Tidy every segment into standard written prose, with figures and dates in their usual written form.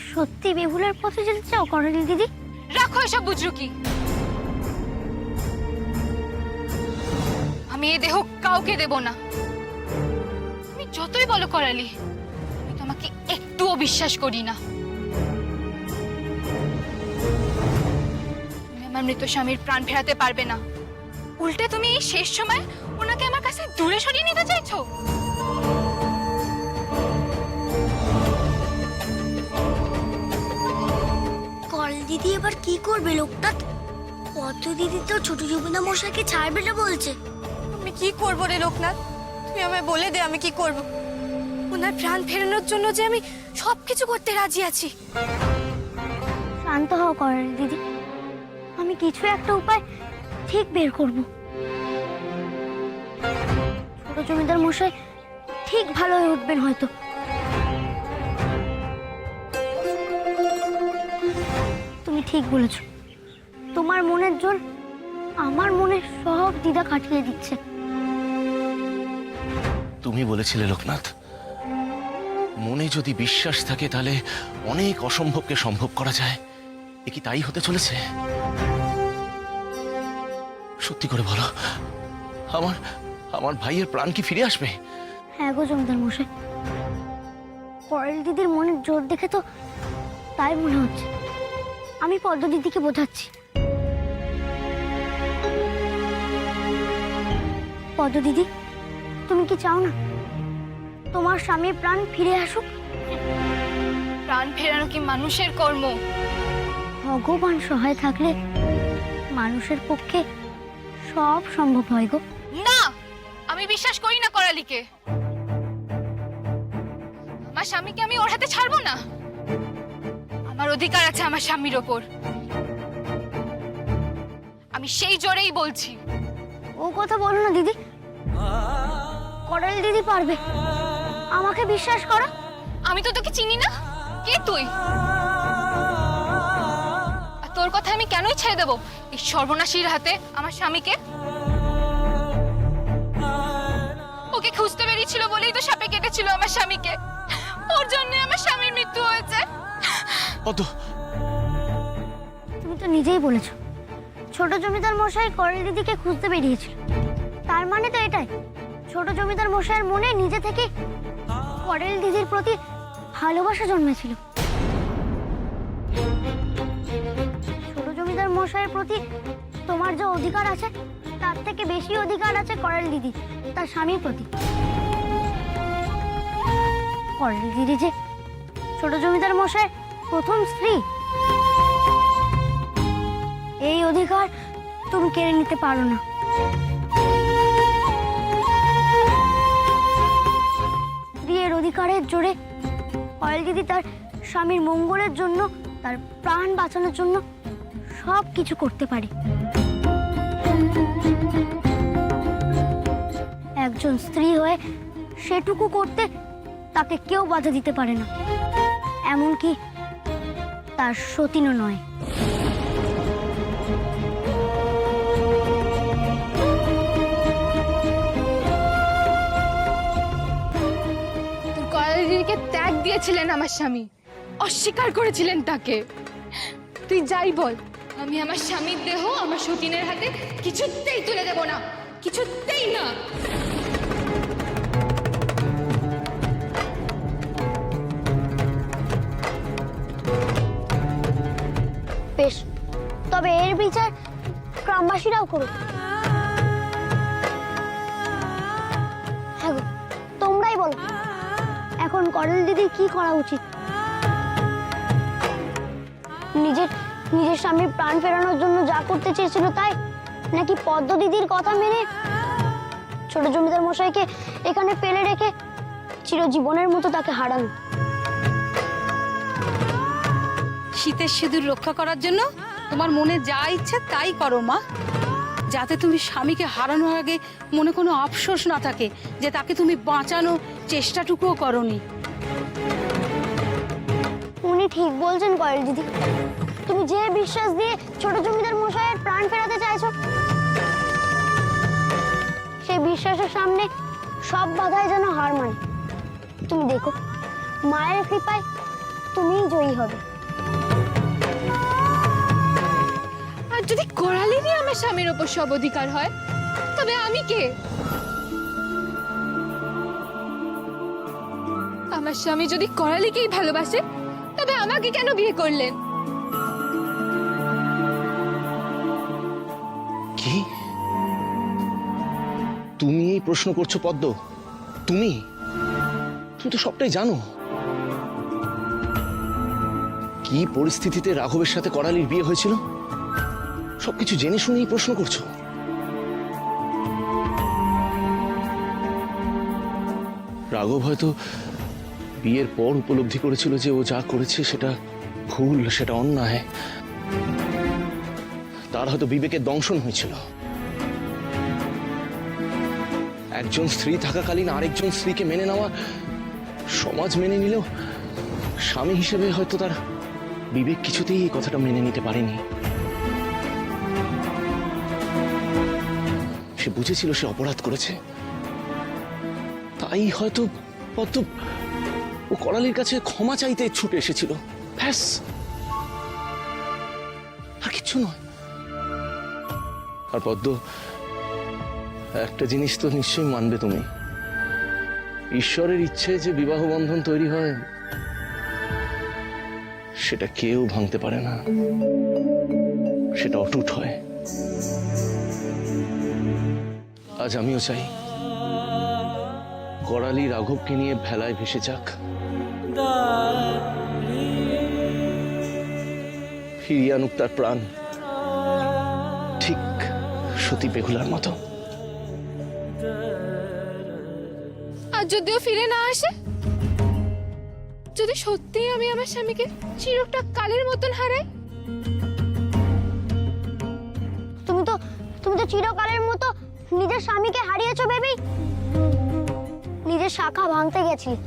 সত্যি বেহুলার পথে যেতে চাও করালি দিদি? রাখো এসব বুজরুকি। আমি এ দেহ কাউকে দেব না। তুমি যতই বলো করালি, আমি তোমাকে একটুও বিশ্বাস করি না। তুমি আমার মৃত স্বামীর প্রাণ ফেরাতে পারবে না। উল্টে তুমি এই শেষ সময় ওনাকে আমার কাছে দূরে সরিয়ে নিতে চাইছো। করালি দিদি এবার কি করবে লোকটা? পদ্ম দিদি তো ছোট জমিদার মশাইকে ছাড়বে না বলছে। আমি কি করব রে লোকনাথ, তুই আমায় বলে দে আমি কি করব। ওনার প্রাণ ফেরানোর জন্য যে আমি সবকিছু করতে রাজি আছি। শান্ত হও করালি দিদি, আমি কিছু একটা উপায় ঠিক বের করব। ছোট জমিদার মশাই ঠিক ভালো হয়ে উঠবেন হয়তো। তুমি ঠিক বলেছ, তোমার মনের জোর আমার মনের সব দ্বিধা কাটিয়ে দিচ্ছে। তুমি বলেছিলে লোকনাথ, মনে যদি বিশ্বাস থাকে তাহলে অনেক অসম্ভবকে সম্ভব করা যায়। এ কি তাই হতে চলেছে? সত্যি করে বলো, আমার আমার ভাইয়ের প্রাণ কি ফিরে আসবে? হ্যাঁ গো জমিদার মশাই, করালি দিদির মনের জোর দেখে তো তাই মনে হচ্ছে। আমি পদ্ম দিদিকে বোঝাচ্ছি। পদ্ম দিদি, তুমি কি চাও না তোমার স্বামীর প্রাণ ফিরে আসুক? প্রাণ ফেরানো কি মানুষের কর্ম? ভগবান সহায় থাকলে মানুষের পক্ষে সব সম্ভব হয় গো। না, আমি বিশ্বাস করি না করালিকে। আমার স্বামীকে আমি ওর হাতে ছাড়বো না। আমার অধিকার আছে আমার স্বামীর ওপর। আমি সেই জোরেই বলছি। ও কথা বলো না দিদি, করালি দিদি পারবে, আমাকে বিশ্বাস করো। আমি তো তোকে চিনি না, কে তুই? আর তোর কথা আমি কেনই ছেড়ে দেবো এই সর্বনাশীর হাতে আমার স্বামীকে? ওকে খুঁজতে বেরিয়েছিল বলেই তো সাপে কেটেছিল আমার স্বামীকে। ওর জন্য আমার স্বামীর মৃত্যু হয়েছে। তুমি তো নিজেই বলেছো ছোট জমিদার মশাই করালি দিদিকে খুঁজতে বেরিয়েছিল। তার মানে তো এটাই, ছোট জমিদার মশাইয়ের মনে নিজে থেকে করালি দিদির প্রতি ভালোবাসা জন্মেছিল। ছোট জমিদার মশাইয়ের প্রতি তোমার যে অধিকার আছে তার থেকে বেশি অধিকার আছে করালি দিদি তার স্বামীর প্রতি। করালি দিদি যে ছোট জমিদার মশাইয়ের প্রথম স্ত্রী, এই অধিকার তুমি কেড়ে নিতে পারো না। স্ত্রীর অধিকারের জোরে করালি দিদি তার স্বামীর মঙ্গলের জন্য, তার প্রাণ বাঁচানোর জন্য সব কিছু করতে পারে। একজন স্ত্রী হয়ে সেটুকু করতে তাকে কেউ বাধা দিতে পারে না, এমনকি তার সতীনও নয়। তোর করালি দিদিকে ত্যাগ দিয়েছিলেন আমার স্বামী, অস্বীকার করেছিলেন তাকে। তুই যাই বল, আমি আমার স্বামীর দেহ আমার সতীনের হাতে কিছুতেই তুলে দেব না, কিছুতেই না। বেশ, তবে এর বিচার গ্রামবাসীরাও করুক। হ্যাঁ গো, তোমরাই বলো এখন করালি দিদির কি করা উচিত? নিজের নিজের স্বামীর প্রাণ ফেরানোর জন্য যা করতে চেয়েছিল তাই, নাকি পদ্ম দিদির কথা মেনে ছোট জমিদার মশাইকে এখানে ফেলে রেখে চিরজীবনের মতো তাকে হারানো? শীতের সিঁদুর রক্ষা করার জন্য তোমার মনে যা ইচ্ছে তাই করো মা, যাতে তুমি স্বামীকে হারানোর আগে মনে কোনো আফসোস না থাকে যে তাকে তুমি বাঁচানোর চেষ্টাটুকুও করনি। উনি ঠিক বলছেন করালি দিদি, তুমি যে বিশ্বাস দিয়ে ছোট জমিদার মশাইয়ের প্রাণ ফেরাতে চাইছো, সেই বিশ্বাসের সামনে সব বাধাই যেন হার মানে। তুমি দেখো, মায়ের কৃপায় তুমিই জয়ী হবে। আর যদি করালিরই আমার স্বামীর ওপর সব অধিকার হয়, তবে আমি কে? আমার স্বামী যদি করালিকেই ভালোবাসে, তবে আমাকে কেন বিয়ে করলেন? কি তুমি এই প্রশ্ন করছো পদ্ম? তুমি তুমি তো সবটাই জানো। কি পরিস্থিতিতে রাঘবের সাথে করালির বিয়ে হয়েছিল সবকিছু জেনে শুনেই প্রশ্ন করছো। রাঘব হয়তো বিয়ের পর উপলব্ধি করেছিল যে ও যা করেছে সেটা ভুল, সেটা অন্যায়। তার হয়তো বিবেকের দংশন হয়েছিল। একজন স্ত্রী থাকাকালীন আরেকজন স্ত্রীকে মেনে নেওয়া সমাজ মেনে নিলেও স্বামী হিসেবে হয়তো তার বিবেক কিছুতেই এই কথাটা মেনে নিতে পারেনি। সে বুঝেছিল সে অপরাধ করেছে, তাই হয়তো পদ্ম ও করালির কাছে ক্ষমা চাইতে ছুটে এসেছিল। ব্যাস, আর কিচ্ছু নয়। আর পদ্ম, একটা জিনিস তো নিশ্চয়ই মানবে তুমি, ঈশ্বরের ইচ্ছে যে বিবাহ বন্ধন তৈরি হয় সেটা কেউ ভাঙতে পারে না, সেটা অটুট হয়। আজ আমিও চাই করালি রাঘবকে নিয়ে ভেলায় ভেসে যাক, ফিরিয়ে আনুক তার প্রাণ, ঠিক সতী বেহুলার মতো। আর যদিও ফিরে না আসে, যদি সত্যিই আমি আমার স্বামীকে চিরটা কালের মতন হারাই, তুমি তো চিরকালের মতো নিজের স্বামীকে হারিয়েছো ভেবেই নিজের শাখা ভাঙতে গেছিলে।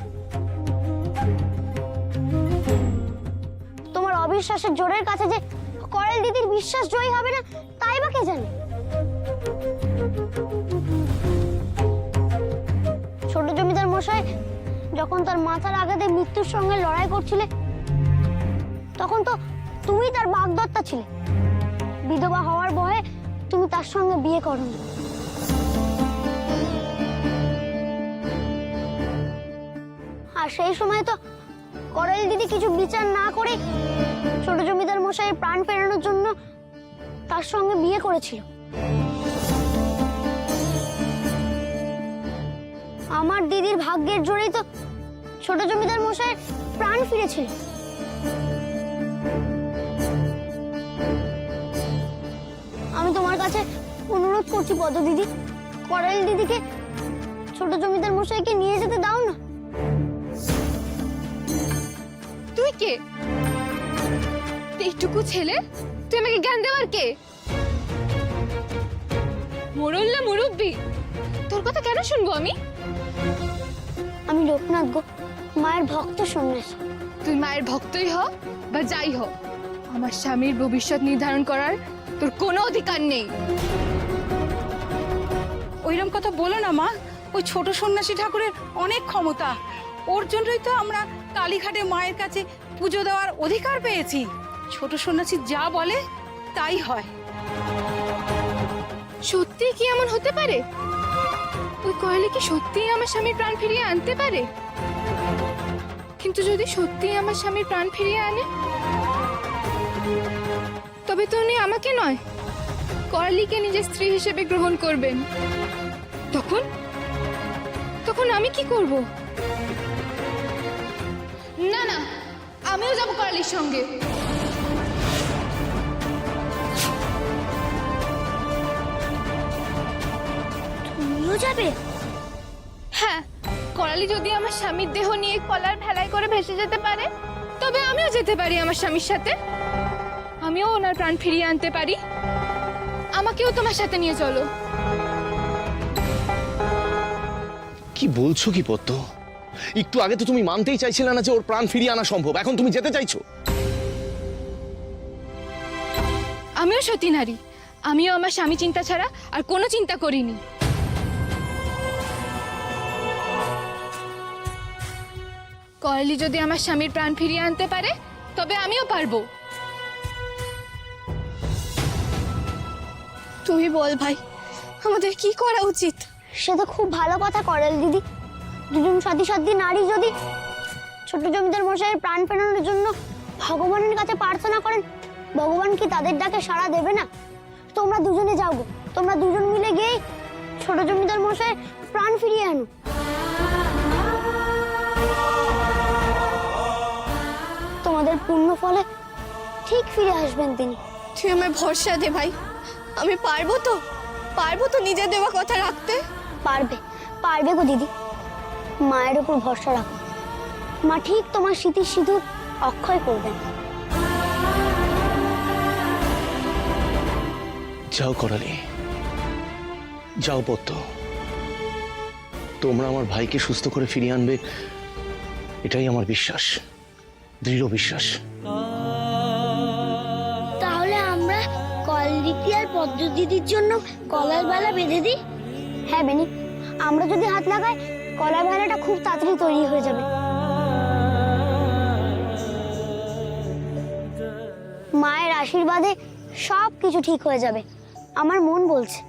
তোমার অবিশ্বাসের জোরের কাছে যে করাল দিদির বিশ্বাস জয়ী হবে না, তাই বা কে জানে। ছোট জমিদার মশাই যখন তার মাথার আঘাতে মৃত্যুর সঙ্গে লড়াই করছিলে, তখন তো তুমি তার বাগদত্তা ছিলে। বিধবা হওয়ার ভয়ে তুমি তার সঙ্গে বিয়ে করোনি। আর সেই সময় তো করালি দিদি কিছু বিচার না করে ছোট জমিদার মশাইয়ের প্রাণ ফেরানোর জন্য তার সঙ্গে বিয়ে করেছিল। আমার দিদির ভাগ্যের জোরেই তো ছোট জমিদার মশাইয়ের প্রাণ ফিরেছিল। আমি তোমার কাছে অনুরোধ করছি পদ্ম দিদি, করালি দিদিকে ছোট জমিদার মশাইকে নিয়ে যেতে দাও না। তুই কে? এইটুকু ছেলে, তুই আমাকে জ্ঞান দেওয়ার কে? মোড়ল না মুরব্বি? তোর কথা কেন শুনবো আমি? আমি লোকনাথ গো, মায়ের ভক্ত সন্ন্যাসী। তুই মায়ের ভক্তই হ বা যাই হ, আমার স্বামীর ভবিষ্যৎ নির্ধারণ করার তোর কোনো অধিকার নেই। ওইরকম কথা বলো না মা। ওই ছোট সন্ন্যাসী ঠাকুরের অনেক ক্ষমতা, ওর জন্যই তো আমরা কালীঘাটে মায়ের কাছে পুজো দেওয়ার অধিকার পেয়েছি। ছোট সন্ন্যাসী যা বলে তাই হয়। সত্যি কি এমন হতে পারে? ওই কয়ালি কি সত্যিই আমার স্বামীর প্রাণ ফিরিয়ে আনতে পারে? কিন্তু যদি সত্যিই আমার স্বামীর প্রাণ ফিরিয়ে আনে, তবে তো উনি আমাকে নয়, কয়ালিকে নিজের স্ত্রী হিসেবে গ্রহণ করবেন। তখন তখন আমি কি করব? না না, আমিও যাব কয়ালির সঙ্গে। তুমিও যাবে? হ্যাঁ, করালি যদি আমার স্বামীর দেহ নিয়ে কলার ভেলায় করে ভেসে যেতে পারে, তবে আমিও যেতে পারি আমার স্বামীর সাথে। আমিও ওনার প্রাণ ফিরিয়ে আনতে পারি। আমাকেও তোমার সাথে নিয়ে চলো। কি বলছো কি পদ্ম? একটু আগে তো তুমি মানতেই চাইছিলে না যে ওর প্রাণ ফিরিয়ে আনা সম্ভব, এখন তুমি যেতে চাইছো? আমিও সতী নারী, আমিও আমার স্বামী চিন্তা ছাড়া আর কোনো চিন্তা করিনি। করালি যদি আমার স্বামীর প্রাণ ফিরিয়ে আনতে পারে তবে আমিও পারবো। তুই বল ভাই, আমাদের কি করা উচিত? সে তো খুব ভালো কথা করেল দিদি। দুজন সতী নারী যদি ছোট জমিদার মশাইয়ের প্রাণ ফেরানোর জন্য ভগবানের কাছে প্রার্থনা করেন, ভগবান কি তাদের ডাকে সাড়া দেবে না? তোমরা দুজনে যাও গো, তোমরা দুজন মিলে গিয়ে ছোট জমিদার মশাইয়ের প্রাণ ফিরিয়ে আনো। তোমাদের পুণ্য ফলে ঠিক ফিরে আসবেন তিনি। তুই আমায় ভরসা দে ভাই, আমি পারবো তো, পারবো তো নিজের দেওয়া কথা রাখতে। পারবে, পারবে গো দিদি। মায়ের উপর ভরসা রাখো, মা ঠিক তোমার স্মৃতির সিঁদুর অক্ষয় করবেন। যাও করালি, যাও পদ্ম। তোমরা আমার ভাইকে সুস্থ করে ফিরিয়ে আনবে, এটাই আমার বিশ্বাস, দৃঢ় বিশ্বাস। তাহলে আমরা কলদিদি আর পদ্ম দিদির জন্য কলার বালা বেঁধে দিই। হ্যাঁ বেনি, আমরা যদি হাত লাগাই কলার বালাটা খুব তাড়াতাড়ি তৈরি হয়ে যাবে। মায়ের আশীর্বাদে সব কিছু ঠিক হয়ে যাবে, আমার মন বলছে।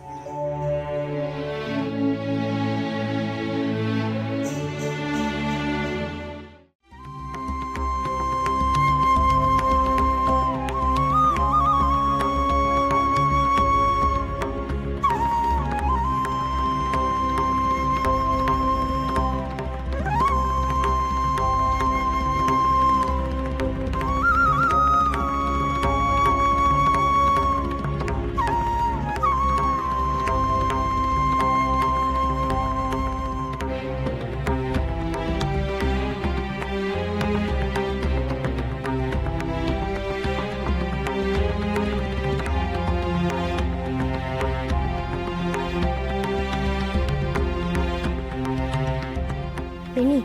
বেনি,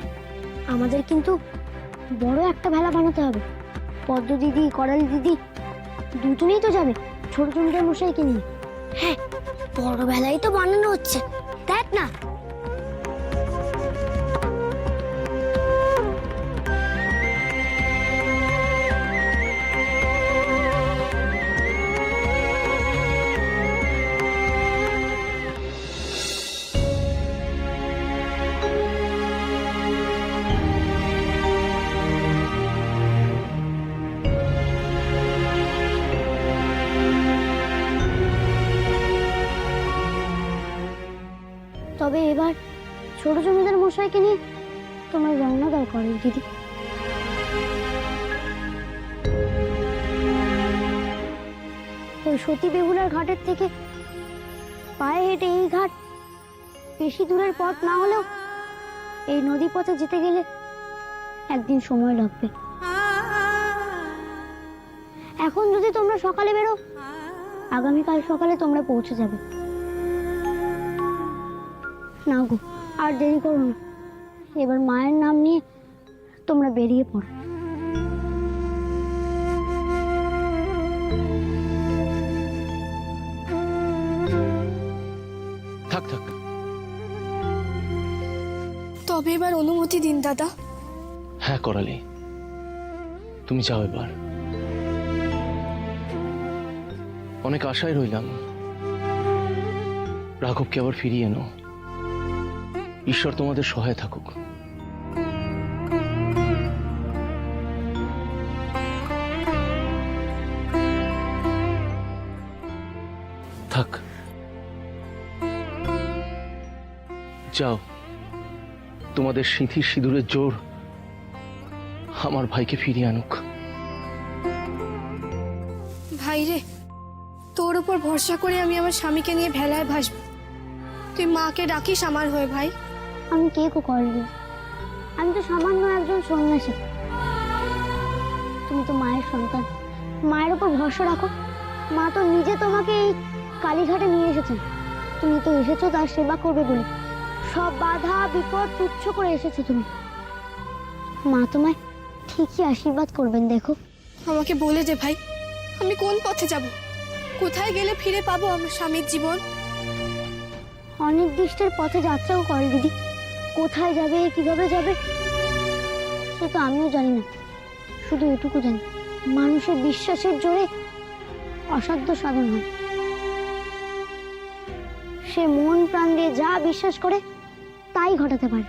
আমাদের কিন্তু বড় একটা ভেলা বানাতে হবে। পদ্ম দিদি, করালি দিদি দুজনেই তো যাবে ছোট জমিদার মশাইকে নিয়ে। হ্যাঁ, বড় ভেলাই তো বানানো হচ্ছে, দেখ না। তবে এবার ছোট জমিদার মশাইকে নিয়ে তোমরা রওনা দাও করালি দিদি। ওই সতী বেহুলার ঘাটের থেকে পায়ে হেঁটে এই ঘাট বেশি দূরের পথ না হলেও এই নদী পথে যেতে গেলে একদিন সময় লাগবে। এখন যদি তোমরা সকালে বেরো, আগামীকাল সকালে তোমরা পৌঁছে যাবে। না গো, আর দেরি করো না, এবার মায়ের নাম নিয়ে তোমরা বেরিয়ে পড়ো। থাক থাক, তবে এবার অনুমতি দিন দাদা। হ্যাঁ করালি, তুমি যাও এবার। অনেক আশায় রইলাম, রাঘবকে আবার ফিরিয়ে এনো। ঈশ্বর তোমাদের সহায় থাকুক। থাক, যাও, তোমাদের সিঁথির সিঁদুরের জোর আমার ভাইকে ফিরিয়ে আনুক। ভাই রে, তোর উপর ভরসা করে আমি আমার স্বামীকে নিয়ে ভেলায় ভাসবো। তুই মাকে ডাকিস আমার হয়ে ভাই। আমি কে কো করবি? আমি তো সামান্য একজন সন্ন্যাসী। তুমি তো মায়ের সন্তান, মায়ের উপর ভরসা রাখো। মা তো নিজে তোমাকে এই কালীঘাটে নিয়ে এসেছেন, তুমি তো এসেছো তার সেবা করবে বলে। সব বাধা বিপদ তুচ্ছ করে এসেছো তুমি। মা তোমায় ঠিকই আশীর্বাদ করবেন, দেখো। আমাকে বলে দে ভাই, আমি কোন পথে যাব, কোথায় গেলে ফিরে পাবো আমার স্বামীর জীবন? অনির্দিষ্টের পথে যাত্রাও করে দিদি। কোথায় যাবে, কিভাবে যাবে, সে তো আমিও জানি না, শুধু এটুকু জানি মানুষের বিশ্বাসের জোরে অসাধ্য সাধন হয়। সে মন প্রাণ দিয়ে যা বিশ্বাস করে তাই ঘটাতে পারে।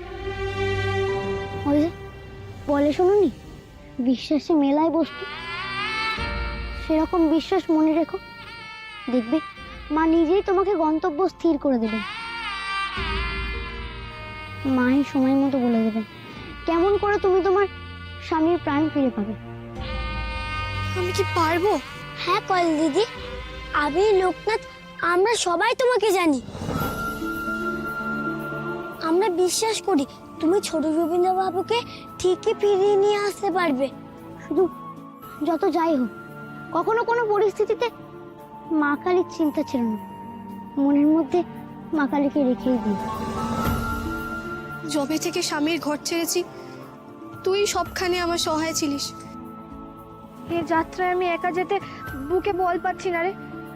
ওই যে বলে শুনুনি, বিশ্বাসে মেলায় বস্তু। সেরকম বিশ্বাস মনে রেখো, দেখবে মা নিজেই তোমাকে গন্তব্য স্থির করে দেবেন। মাই সময় মতো বলে দেবেন কেমন করে তুমি তোমার স্বামীর প্রাণ ফিরে পাবে। আমি কি পারবো? হ্যাঁ কল দিদি, আমি লোকনাথ আমরা সবাই তোমাকে জানি। আমরা বিশ্বাস করি তুমি ছোট রবীন্দ্র বাবুকে ঠিকই ফিরিয়ে নিয়ে আসতে পারবে। শুধু যত যাই হোক, কখনো কোনো পরিস্থিতিতে মা কালীর চিন্তা ছিল না, মনের মধ্যে মা কালীকে রেখেই দিই। জবে থেকে স্বামীর ঘর ছেড়েছি, তুই সবখানে আমার সহায় ছিলিস। এই যাত্রায় আমি একা যেতে বুকে বল পাচ্ছি না রে,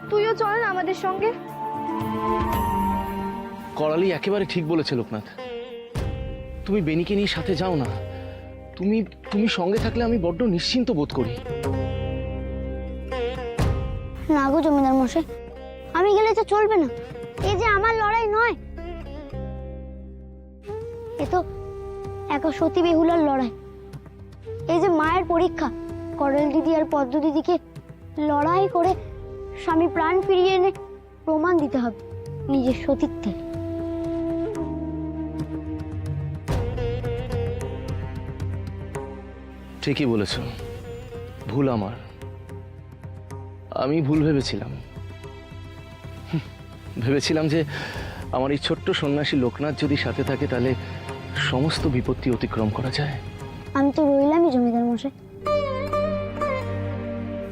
তুইও চল না আমাদের সঙ্গে। করালি একেবারে ঠিক বলেছে লোকনাথ, তুমি বেনিকে নিয়ে সাথে যাও না। তুমি তুমি সঙ্গে থাকলে আমি বড্ড নিশ্চিন্ত বোধ করি। না গো জমিদার মশাই, আমি গেলে তো চলবে না। এই যে আমার লড়াই নয়, এ তো একা সতী বেহুলার লড়াই। এই যে মায়ের পরীক্ষা, করল দিদি আর পদ্ম দিদিকে লড়াই করে স্বামী প্রাণ ফিরিয়ে এনে প্রমাণ দিতে হবে নিজের সতীত্বের। ঠিকই বলেছ, ভুল আমার, আমি ভুল ভেবেছিলাম। ভেবেছিলাম যে আমার এই ছোট্ট সন্ন্যাসী লোকনাথ যদি সাথে থাকে তাহলে সমস্ত বিপত্তি অতিক্রম করা যায়। আমি তো রইলামই জমিদার মশাই,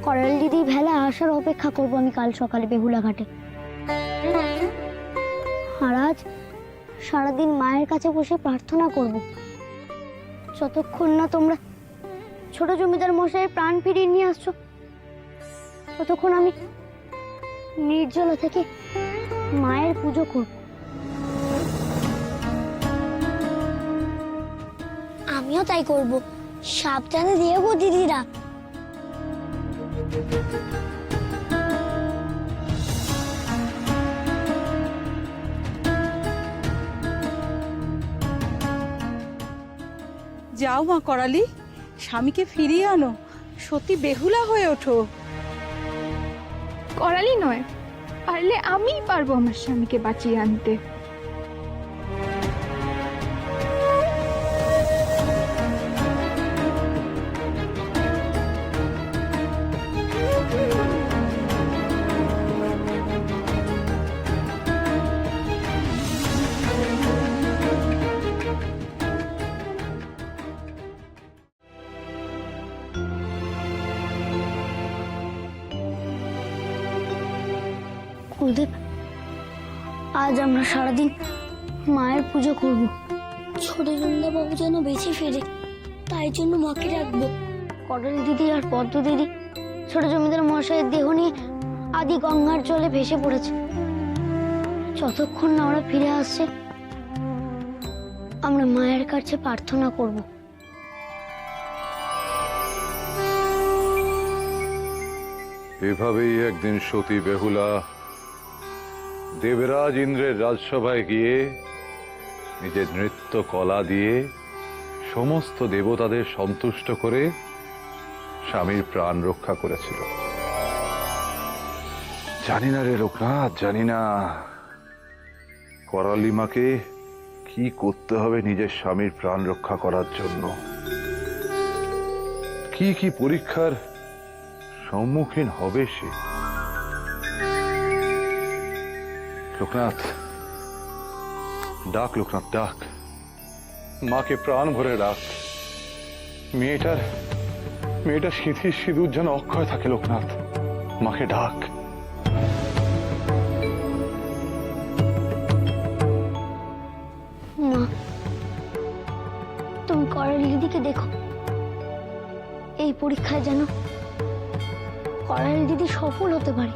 করল দিদি ভেলা আসার অপেক্ষা করব আমি কাল সকালে বেহুলা ঘাটে। আর আজ সারাদিন মায়ের কাছে বসে প্রার্থনা করব, যতক্ষণ না তোমরা ছোট জমিদার মশাইয়ের প্রাণ ফিরিয়ে নিয়ে আসছো ততক্ষণ আমি নির্জলা থেকে মায়ের পুজো করব। আমিও তাই করব, সাবধানে দিও গো দিদিরা। যাও মা করালি, স্বামীকে ফিরিয়ে আনো, সত্যি বেহুলা হয়ে ওঠো। করালি নয়, পারলে আমিই পারবো আমার স্বামীকে বাঁচিয়ে আনতে। গুরুদেব, আজ আমরা সারাদিন মায়ের পুজো করব। ছোট জমিদার বাবু যেন বেঁচে ফেরে, তাই জন্য মাকে রাখবো। করল দিদি আর পদ্ম দিদি ছোট জমিদার মশাইয়ের দেহ নিয়ে আদি গঙ্গার জলে ভেসে পড়েছে। যতক্ষণ না ওরা ফিরে আসছে আমরা মায়ের কাছে প্রার্থনা করব। এভাবেই একদিন সতী বেহুলা দেবরাজ ইন্দ্রের রাজসভায় গিয়ে নিজের নৃত্য কলা দিয়ে সমস্ত দেবতাদের সন্তুষ্ট করে স্বামীর প্রাণ রক্ষা করেছিল। জানি না রে লোকনাথ, জানি না করালিমাকে কি করতে হবে নিজের স্বামীর প্রাণ রক্ষা করার জন্য, কি কি পরীক্ষার সম্মুখীন হবে সে। লোকনাথ ডাক, লোকনাথ ডাক, মাকে প্রাণ ভরে ডাক। মেয়েটার সিঁথির সিঁদুর যেন অক্ষয় থাকে। লোকনাথ, মাকে ডাক। মা, তুমি করল দিদিকে দেখো, এই পরীক্ষায় যেন করল দিদি সফল হতে পারে।